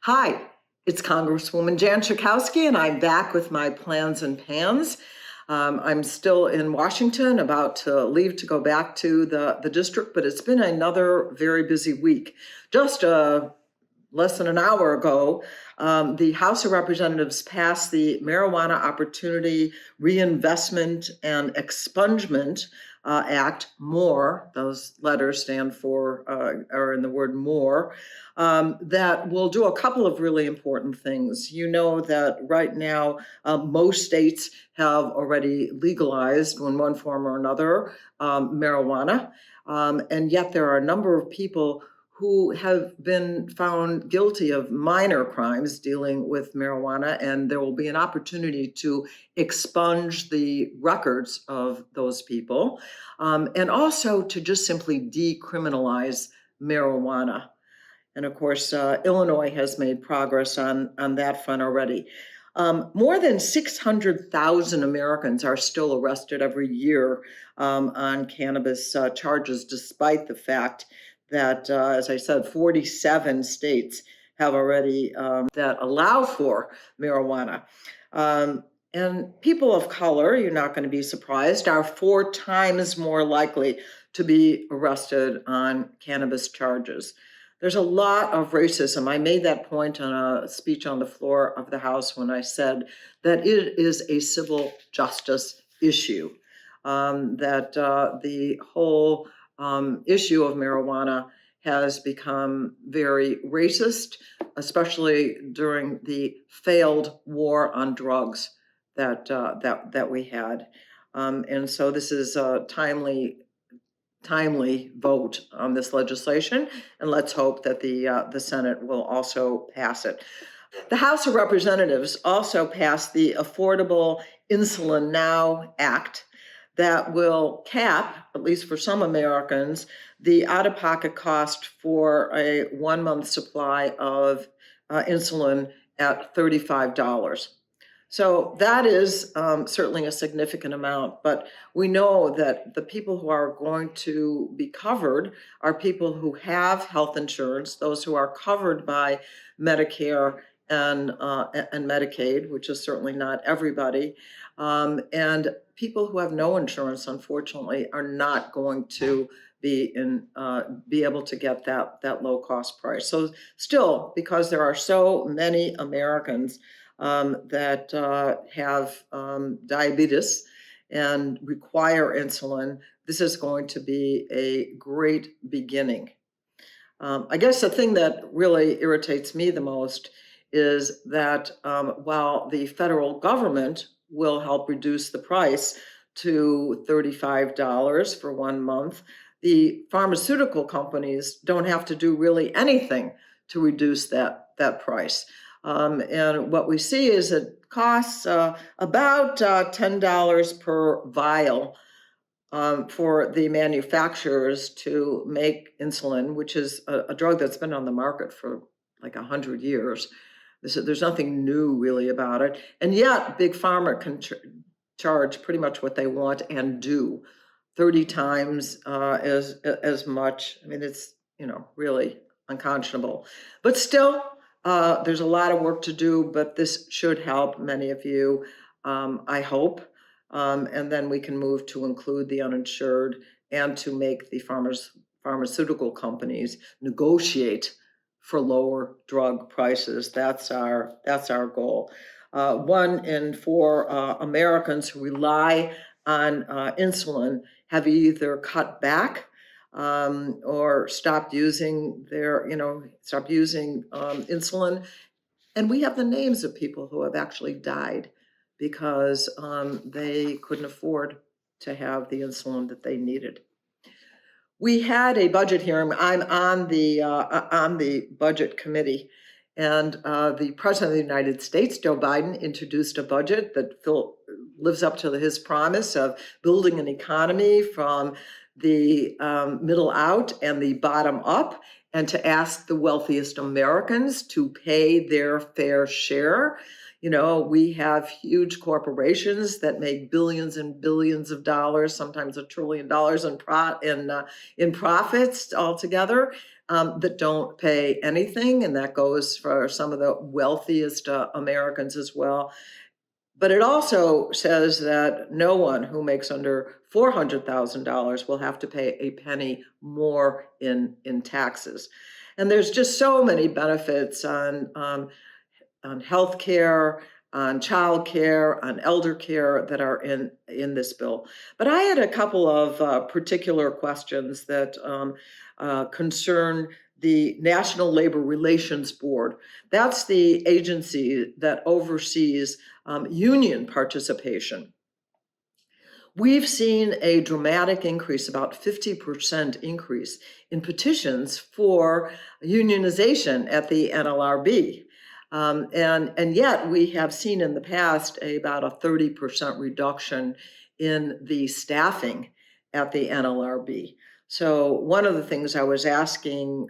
Hi, it's Congresswoman Jan Schakowsky, and I'm back with my plans and pans. I'm still in Washington, about to leave to go back to the district, but it's been another very busy week. Just less than an hour ago, the House of Representatives passed the Marijuana Opportunity Reinvestment and Expungement Act, MORE. Those letters stand for, are in the word MORE, that will do a couple of really important things. You know that right now, most states have already legalized, in one form or another, marijuana, and yet there are a number of people who have been found guilty of minor crimes dealing with marijuana, and there will be an opportunity to expunge the records of those people, and also to just simply decriminalize marijuana. And of course, Illinois has made progress on that front already. More than 600,000 Americans are still arrested every year on cannabis charges, despite the fact that, as I said, 47 states have already that allow for marijuana. And people of color, you're not going to be surprised, are 4 times more likely to be arrested on cannabis charges. There's a lot of racism. I made that point on a speech on the floor of the House when I said that it is a civil justice issue, that the whole issue of marijuana has become very racist, especially during the failed war on drugs that we had. And so this is a timely vote on this legislation, and let's hope that the Senate will also pass it. The House of Representatives also passed the Affordable Insulin Now Act that will cap, at least for some Americans, the out-of-pocket cost for a 1-month supply of insulin at $35. So that is certainly a significant amount, but we know that the people who are going to be covered are people who have health insurance, those who are covered by Medicare and Medicaid, which is certainly not everybody, and people who have no insurance, unfortunately, are not going to be able to get that low cost price. So still, because there are so many Americans that have diabetes and require insulin, this is going to be a great beginning. I guess the thing that really irritates me the most is that while the federal government will help reduce the price to $35 for 1 month, the pharmaceutical companies don't have to do really anything to reduce that price. And what we see is it costs about $10 per vial for the manufacturers to make insulin, which is a drug that's been on the market for like 100 years. There's nothing new really about it. And yet Big Pharma can charge pretty much what they want and do, 30 times as much. I mean, it's, really unconscionable. But still, there's a lot of work to do, but this should help many of you, I hope. And then we can move to include the uninsured and to make the pharmaceutical companies negotiate for lower drug prices. That's our goal. 1 in 4 Americans who rely on insulin have either cut back or stopped using insulin. And we have the names of people who have actually died because they couldn't afford to have the insulin that they needed. We had a budget hearing. I'm on the budget committee, and the President of the United States, Joe Biden, introduced a budget that lives up to his promise of building an economy from the middle out and the bottom up, and to ask the wealthiest Americans to pay their fair share. We have huge corporations that make billions and billions of dollars, sometimes $1 trillion in profits altogether. that don't pay anything, and that goes for some of the wealthiest Americans as well. But it also says that no one who makes under $400,000 will have to pay a penny more in taxes. And there's just so many benefits on health care, on child care, on elder care that are in this bill. But I had a couple of particular questions that concern the National Labor Relations Board. That's the agency that oversees union participation. We've seen a dramatic increase, about 50% increase in petitions for unionization at the NLRB. And yet we have seen in the past about a 30% reduction in the staffing at the NLRB. So one of the things I was asking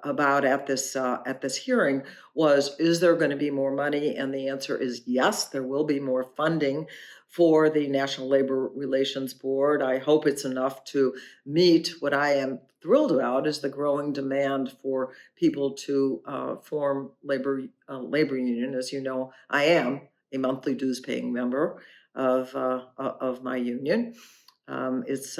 about at this hearing was, is there going to be more money? And the answer is yes, there will be more funding for the National Labor Relations Board. I hope it's enough to meet what I am thrilled about is the growing demand for people to form labor union. As you know, I am a monthly dues paying member of my union. It's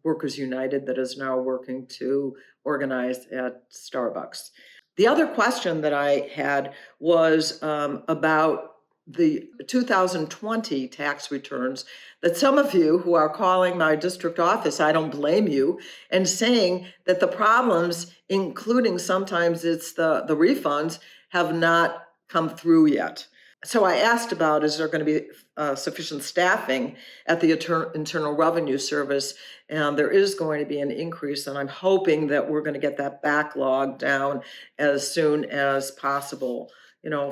Workers United that is now working to organize at Starbucks. The other question that I had was about the 2020 tax returns that some of you who are calling my district office, I don't blame you, and saying that the problems, including sometimes it's the refunds, have not come through yet. So I asked about, is there going to be sufficient staffing at the Internal Revenue Service? And there is going to be an increase, and I'm hoping that we're going to get that backlog down as soon as possible.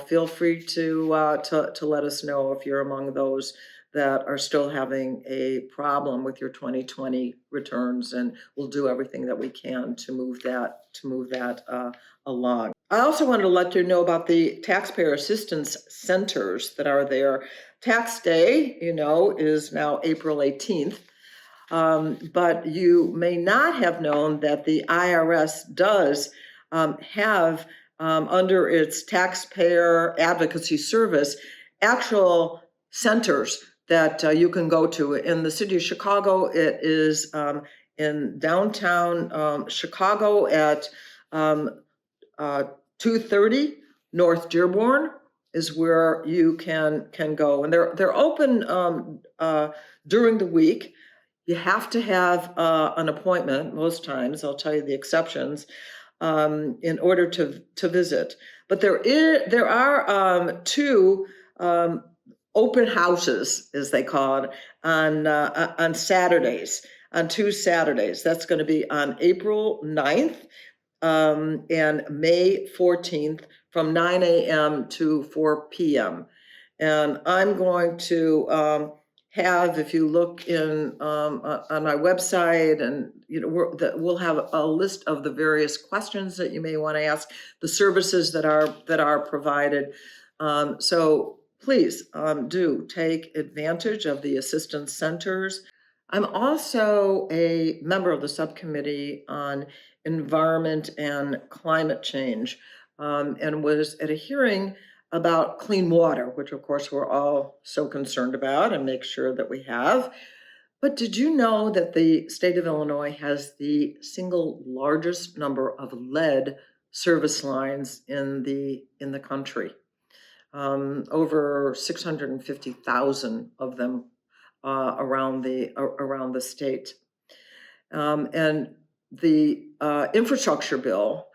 Feel free to let us know if you're among those that are still having a problem with your 2020 returns, and we'll do everything that we can to move that along. I also wanted to let you know about the taxpayer assistance centers that are there. Tax day, is now April 18th. But you may not have known that the IRS does have under its taxpayer advocacy service actual centers that you can go to. In the city of Chicago, it is in downtown Chicago at 230 North Dearborn is where you can go, and they're open during the week. You have to have an appointment most times. I'll tell you the exceptions in order to visit. But there are two open houses, as they call it, on Saturdays, on 2 Saturdays. That's going to be on April 9th and May 14th from 9 a.m. to 4 p.m. And I'm going to have, if you look in on my website, and we'll have a list of the various questions that you may want to ask, the services that are provided. So please do take advantage of the assistance centers. I'm also a member of the subcommittee on environment and climate change, and was at a hearing about clean water, which of course we're all so concerned about and make sure that we have. But did you know that the state of Illinois has the single largest number of lead service lines in the country? Over 650,000 of them around the state. And the infrastructure bill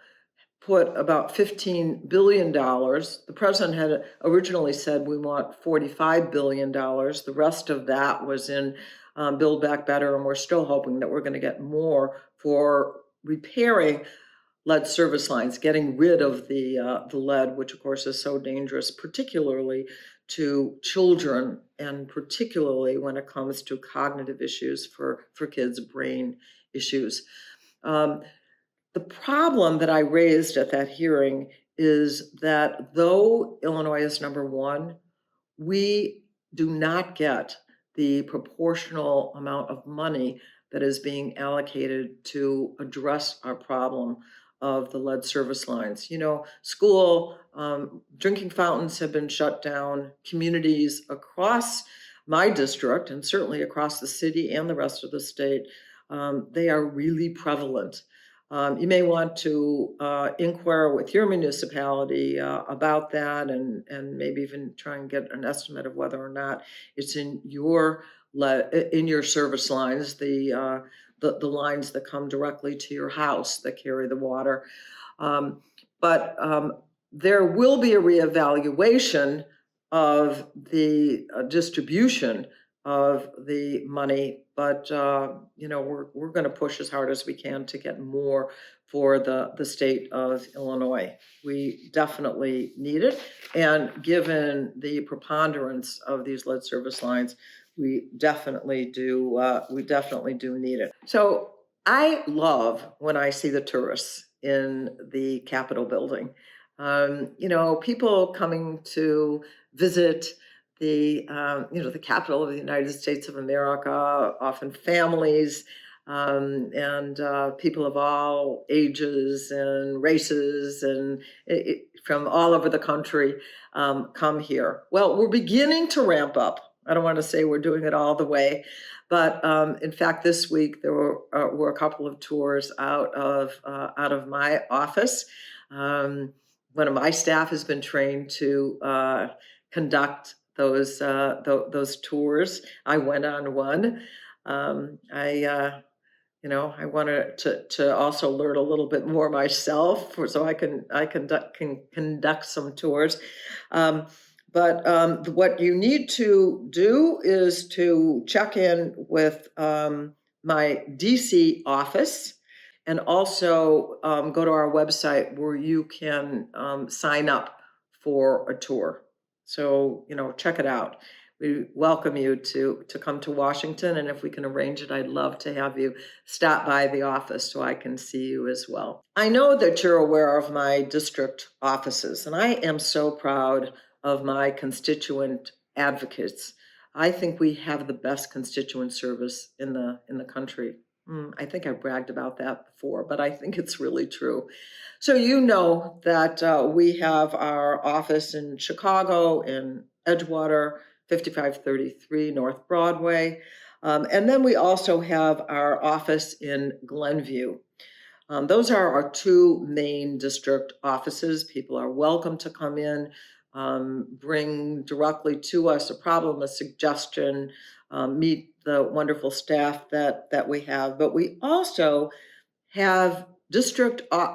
put about $15 billion. The president had originally said we want $45 billion. The rest of that was in Build Back Better, and we're still hoping that we're going to get more for repairing lead service lines, getting rid of the lead, which of course is so dangerous, particularly to children, and particularly when it comes to cognitive issues for kids, brain issues. The problem that I raised at that hearing is that though Illinois is number one, we do not get the proportional amount of money that is being allocated to address our problem of the lead service lines. School drinking fountains have been shut down. Communities across my district, and certainly across the city and the rest of the state, they are really prevalent. You may want to inquire with your municipality about that, and maybe even try and get an estimate of whether or not it's in your service lines, the lines that come directly to your house that carry the water. But there will be a reevaluation of the distribution of the money, but we're going to push as hard as we can to get more for the state of Illinois. We definitely need it, and given the preponderance of these lead service lines, we definitely do. We definitely do need it. So I love when I see the tourists in the Capitol building. People coming to visit the capital of the United States of America, often families, and people of all ages and races and from all over the country come here. Well, we're beginning to ramp up. I don't want to say we're doing it all the way, but in fact, this week there were a couple of tours out of my office. One of my staff has been trained to conduct those tours. I went on one. I wanted to also learn a little bit more myself, so I can conduct some tours. But what you need to do is to check in with my DC office, and also go to our website where you can sign up for a tour. So, check it out. We welcome you to come to Washington, and if we can arrange it, I'd love to have you stop by the office so I can see you as well. I know that you're aware of my district offices, and I am so proud of my constituent advocates. I think we have the best constituent service in the country. I think I bragged about that before, but I think it's really true. So that we have our office in Chicago, in Edgewater, 5533 North Broadway. And then we also have our office in Glenview. Those are our two main district offices. People are welcome to come in, bring directly to us a problem, a suggestion, meet the wonderful staff that we have. But we also have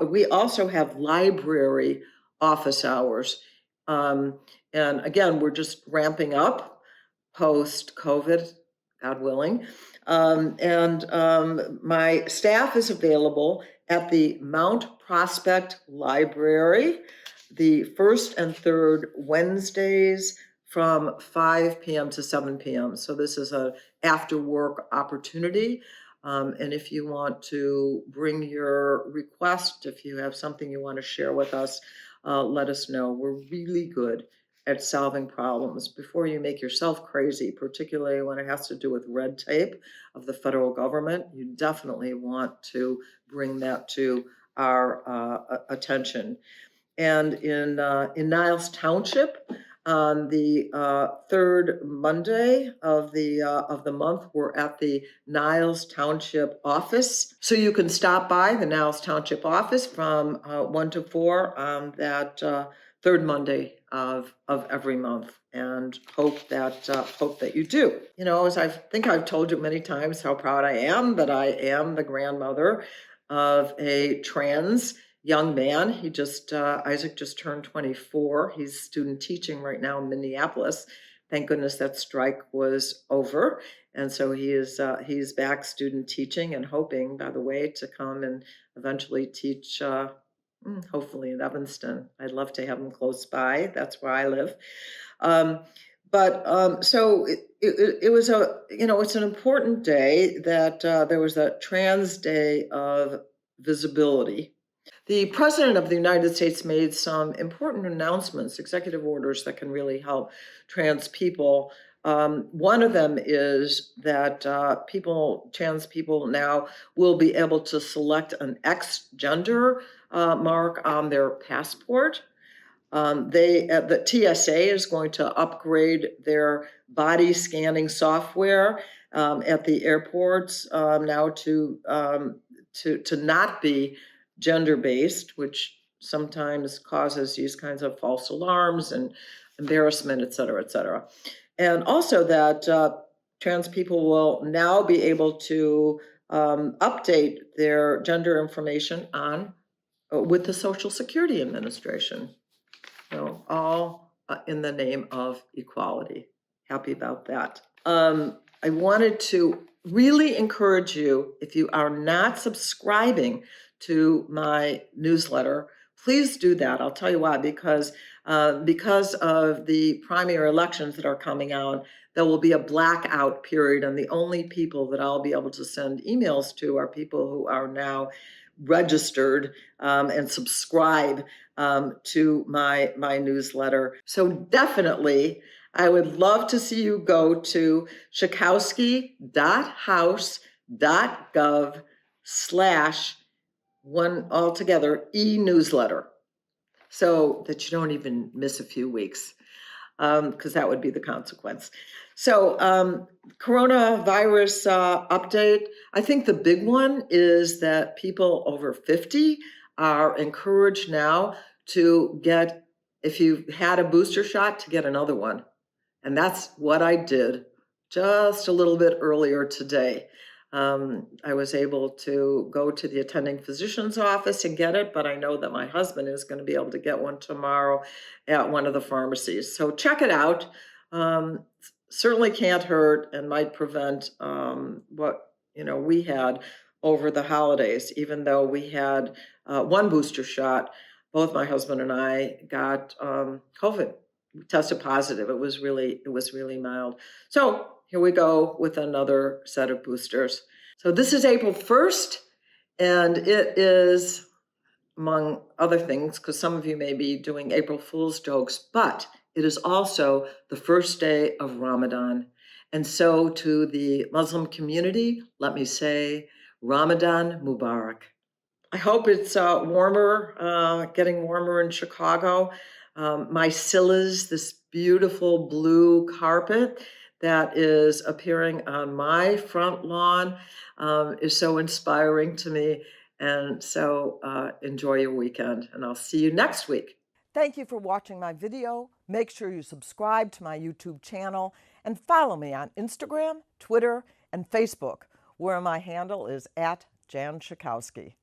we also have library office hours. And again, we're just ramping up post-COVID, God willing. My staff is available at the Mount Prospect Library the first and third Wednesdays from 5 p.m. to 7 p.m. So this is an after-work opportunity. And if you want to bring your request, if you have something you want to share with us, let us know. We're really good at solving problems before you make yourself crazy, particularly when it has to do with red tape of the federal government. You definitely want to bring that to our attention. And in Niles Township, on the third Monday of the month, we're at the Niles Township office. So you can stop by the Niles Township office from 1 to 4 on that third Monday of every month, and hope that you do. As I think I've told you many times how proud I am that I am the grandmother of a trans young man. Isaac just turned 24. He's student teaching right now in Minneapolis. Thank goodness that strike was over. And so he's back student teaching, and hoping, by the way, to come and eventually teach, hopefully in Evanston. I'd love to have him close by. That's where I live. So it was it's an important day that there was a Trans Day of Visibility. The President of the United States made some important announcements, executive orders that can really help trans people One of them is that trans people now will be able to select an X gender mark on their passport. The TSA is going to upgrade their body scanning software at the airports now to not be gender-based, which sometimes causes these kinds of false alarms and embarrassment, et cetera, et cetera. And also that trans people will now be able to update their gender information on with the Social Security Administration. All in the name of equality. Happy about that. I wanted to really encourage you, if you are not subscribing to my newsletter, please do that. I'll tell you why, because of the primary elections that are coming out, there will be a blackout period, and the only people that I'll be able to send emails to are people who are now registered and subscribe to my newsletter. So definitely, I would love to see you go to schakowsky.house.gov/one altogether e-newsletter, so that you don't even miss a few weeks, because that would be the consequence. So coronavirus update. I think the big one is that people over 50 are encouraged now to get, if you've had a booster shot, to get another one. And that's what I did just a little bit earlier today. I was able to go to the attending physician's office and get it, but I know that my husband is going to be able to get one tomorrow at one of the pharmacies. So check it out. Certainly can't hurt and might prevent what we had over the holidays. Even though we had one booster shot, both my husband and I got COVID. We tested positive. It was really mild. So here we go with another set of boosters. So this is April 1st, and it is, among other things, because some of you may be doing April Fool's jokes, but it is also the first day of Ramadan. And so to the Muslim community, let me say, Ramadan Mubarak. I hope it's warmer, getting warmer in Chicago. My Scillas, this beautiful blue carpet that is appearing on my front lawn, is so inspiring to me. And so enjoy your weekend, and I'll see you next week. Thank you for watching my video. Make sure you subscribe to my YouTube channel and follow me on Instagram, Twitter, and Facebook, where my handle is @Jan Schakowsky.